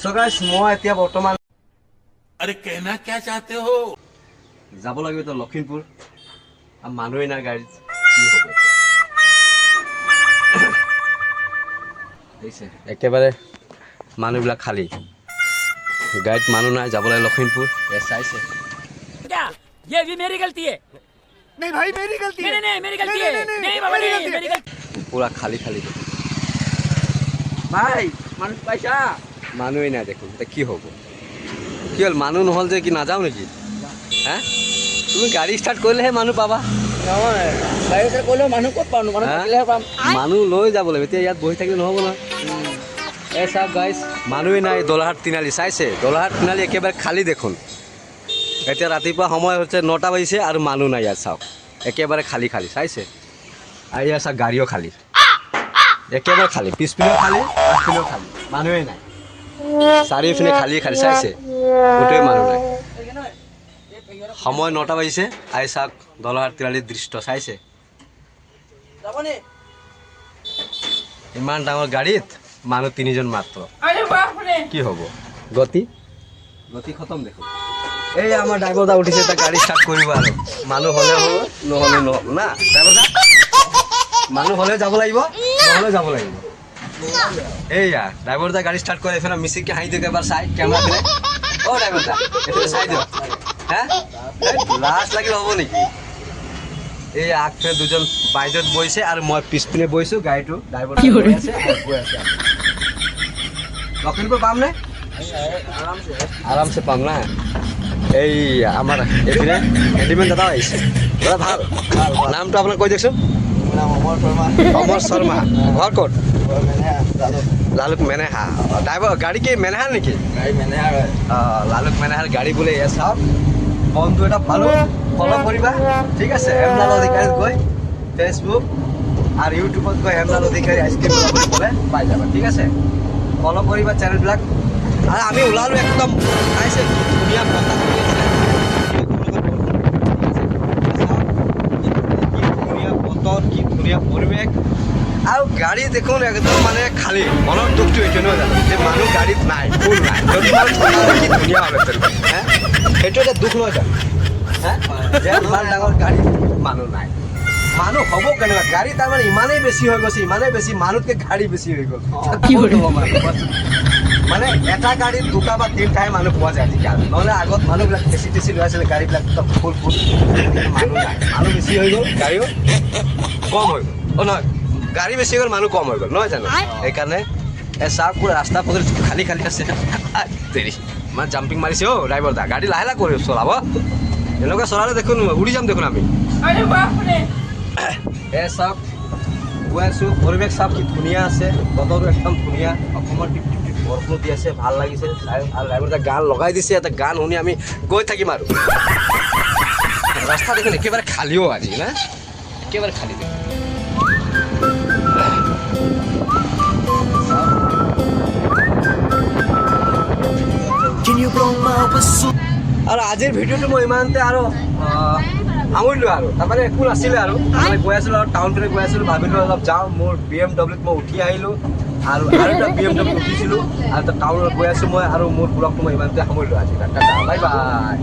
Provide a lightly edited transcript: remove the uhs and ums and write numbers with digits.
so guys মই এতিয়া বৰ্তমান अरे कहना क्या चाहते हो যাব লাগিব তো লখিমপুৰ আৰ মানুহে না গাড়ীত কি হ'ব দেখিছে একেবাৰে মানুহবিলাক খালী গাড়ীত মানুহ নাই যাব লাগে লখিমপুৰ এ চাইছে क्या ये भी मेरी गलती है नहीं भाई मेरी गलती है नहीं मेरी गलती है नहीं बाबा नहीं मेरी गलती পুৰা খালী খালী দেখোন भाई मन पैसा মানুহে নাই দেখোন এতিয়া কি হ'ব কি হ'ল মানুহ নহ'ল যে কি নাযাওঁ নেকি হা তুমি গাড়ী ষ্টাৰ্ট কৰিলেহে মানুহ পাবা নহয় গাড়ী ক'লেও মানুহ ক'ত পাম মানুহ থাকিলেহে পাম মানুহ লৈ যাব লাগিব এতিয়া ইয়াত বহি থাকিলে নহ'ব নহয় এই চাওক গাইছ মানুহে নাই দলাহাট তিনিআলি চাইছে দলাহাট তিনিআলি একেবাৰে খালী দেখোন এতিয়া ৰাতিপুৱা সময় হৈছে 9টা বাজিছে আৰু মানুহ নাই ইয়াত চাওক একেবাৰে খালী খালী চাইছে আৰু ইয়াত চাওক গাড়ীও খালী একেবাৰে খালী পিছপিনেও খালী আগপিনেও খালী মানুহে নাই চাৰিওপিনে খালী খালী চাইছে গোটেই মানুহ নাই সময় 9টা বাজিছে আই চাওক দলাহাট তিনিআলিৰ দৃশ্য চাইছে ইমান ডাঙৰ গাড়ীত মানুহ 3জন মাত্ৰ কি হ'ব গতি গতি খতম দেখোন এই আমাৰ ড্ৰাইভাৰ দা উঠিছে এটা গাড়ী ষ্টাৰ্ট কৰিব আৰু মানুহ হ'লে হ'ব নহ'লে নহ'ব না ড্ৰাইভাৰ দা মানুহ হ'লে যাব লাগিব নহ'লে যাব লাগিব এইয়া ড্ৰাইভাৰ দা গাড়ী ষ্টাৰ্ট কৰে এফালে মিচিককে হাঁহি দিয়ক এবাৰ চাই কেমেৰা পিনে অ' ড্ৰাইভাৰ দা এইফালে চাই দিয়ক হা লাজ লাগিলে হ'ব নেকি এই আগফালে দুজন বাইদেউত বহিছে আৰু মই পিছপিনে বহিছোঁ গাড়ীটো ড্ৰাইভাৰ গৈ আছে গৈ আছে লখিমপুৰ পাম নে আৰামছে পাম না এই আমাৰ এইপিনে হেণ্ডিমেন দাদা আহিছে দাদা ভাল নামটো আপোনাক কৈ দিয়কচোন অমৰ শৰ্মা ঘৰ ক'ত লালুক মেনেহা ড্ৰাইভাৰ গাড়ী কি মেনেহাৰ নেকি অঁ লালুক মেনেহাৰ গাড়ী বোলে এয়া চাওক বন্ধু এটা পালোঁ ফ'ল' কৰিবা ঠিক আছে হেমলাল অধিকাৰীত গৈ ফেচবুক আৰু ইউটিউবত গৈ হেমলাল অধিকাৰী আইচক্ৰীম ক'লে পাই যাবা ঠিক আছে ফ'ল' কৰিবা চেনেলবিলাক আৰু আমি ওলালোঁ একদম চাইছে ধুনীয়া বতাহ কৰি আছে কি ধুনীয়া বতৰ কি ধুনীয়া পৰিৱেশ আৰু গাড়ী দেখোন একদম মানে খালী মনৰ দুখটো এইটো নহয় জানো যে মানুহ গাড়ীত নাই ফুল নাই যদি মানে কি ধুনীয়া হবে হা সেইটো এটা দুখ নহয় জানো হা যে ইমান ডাঙৰ গাড়ী মানুহ নাই মানুহ হ'ব কেনেকুৱা গাড়ী তাৰমানে ইমানেই বেছি হৈ গৈছে ইমানেই বেছি মানুহতকৈ গাড়ী বেছি হৈ গ'ল মানে এটা গাড়ীত 2টা বা 3টাহে মানুহ পোৱা যায় আজিকালি নহ'লে আগত মানুহবিলাক বেছি বেছি লৈ আছিলে গাড়ীবিলাক একদম ফুল ফুল মানুহ নাই মানুহ বেছি হৈ গ'ল গাড়ীও কম হৈ গ'ল অঁ নহয় গাড়ী বেছি হৈ গ'ল মানুহ কম হৈ গ'ল নহয় জানো সেইকাৰণে এই চাওক পুৰা ৰাস্তা পদূলি খালী খালী আছে দেৰি মানে জাম্পিং মাৰিছে অ' ড্ৰাইভাৰ দা গাড়ী লাহে লাহে কৰি চলাব এনেকুৱা চলালে দেখোন উৰি যাম দেখোন আমি এই চাওক গৈ আছোঁ পৰিৱেশ চাওক কি ধুনীয়া আছে বতৰটো একদম ধুনীয়া অসমৰ বৰষুণ দি আছে ভাল লাগিছে আৰু ড্ৰাইভাৰ দা গান লগাই দিছে এটা গান শুনি আমি গৈ থাকিম আৰু ৰাস্তা দেখোন একেবাৰে খালীও আজি না একেবাৰে খালী দেখোন আৰু আজিৰ ভিডিঅ'টো মই ইমানতে আৰু সামৰিলোঁ আৰু তাৰমানে একো নাছিলে আৰু গৈ আছিলোঁ আৰু টাউন পিনে গৈ আছিলোঁ ভাবিলোঁ অলপ যাওঁ মোৰ BMWত মই উঠি আহিলোঁ আৰু এটা BMW উঠিছিলোঁ আৰু টাউনত গৈ আছোঁ মই আৰু মোৰ ব্লগটো মই ইমানতে সামৰিলোঁ আজি বাই বাই